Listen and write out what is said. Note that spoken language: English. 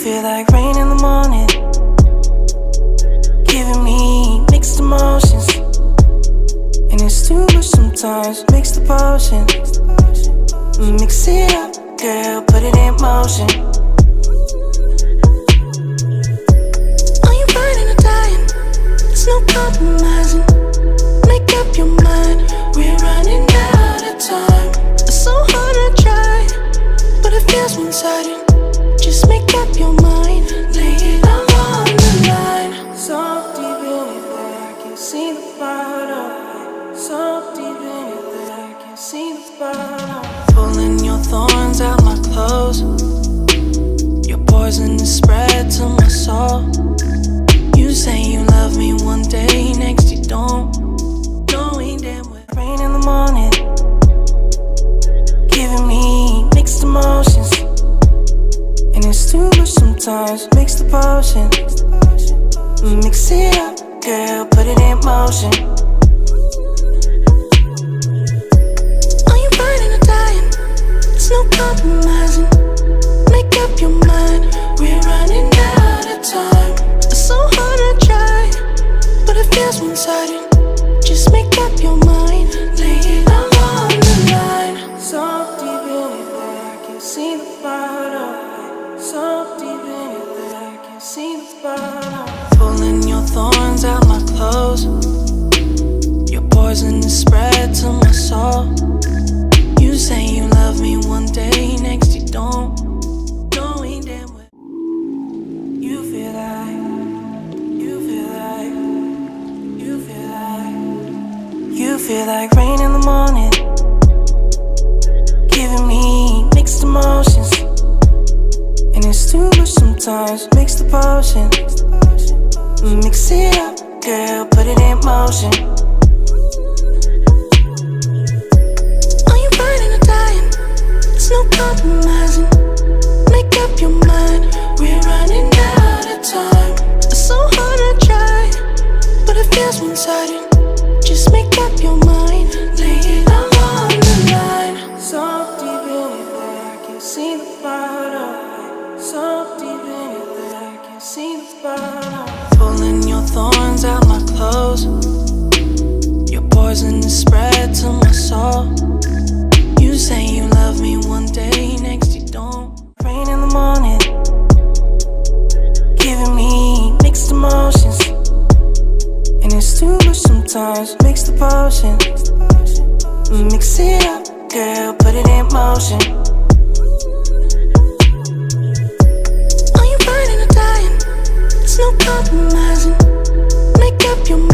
feel like rain in the morning, giving me mixed emotions. And it's too much sometimes, mix the potion. Mix it up, girl, put it in motion. Are you burning or dying? There's no compromising. Make up your mind, we're running out of time. It's so hard to try, but it feels one-sided. Just make up your mind, lay it all on the line. So deep in it that I can see the bottom. So deep in it that I can see the bottom. Pulling your thorns out my clothes. Your poison is spread to my soul. You say you love me one day, next you don't. Knowing damn well rain in the morning, giving me mixed emotions. And it's too much sometimes, mix the potion. Mix it up, girl, put it in motion. Are you burning or dying? There's no compromising. Make up your mind, we're running out of time. It's so hard to try, but it feels one-sided. Just make up your mind, lay it all on the line. So deep in it that I can see the bottom. So deep in it that I can see the bottom. Pulling your thorns out my clothes. Your poison is spread to my soul. You say you love me one day, next you don't. Knowing damn well you feel like, you feel like, you feel like, you feel like rain in the morning, giving me mixed emotions. And it's too much sometimes, mix the potion. Mix it up, girl, put it in motion. Are you burning or dying? There's no compromising. Make up your mind, we're running out of time. It's so hard to try, but it feels one-sided. Just make up your mind, lay it all on the line. So deep in it that I can see the bottom. So deep in it that I can see the bottom. Pulling your thorns out my clothes. Your poison is spread to my soul. You say you love me one day, next you don't. Rain in the morning, giving me mixed emotions. And it's too much sometimes, mix the potion. Mix it up, girl, put it in motion. Are you burning or dying? There's no compromising. Make up your mind.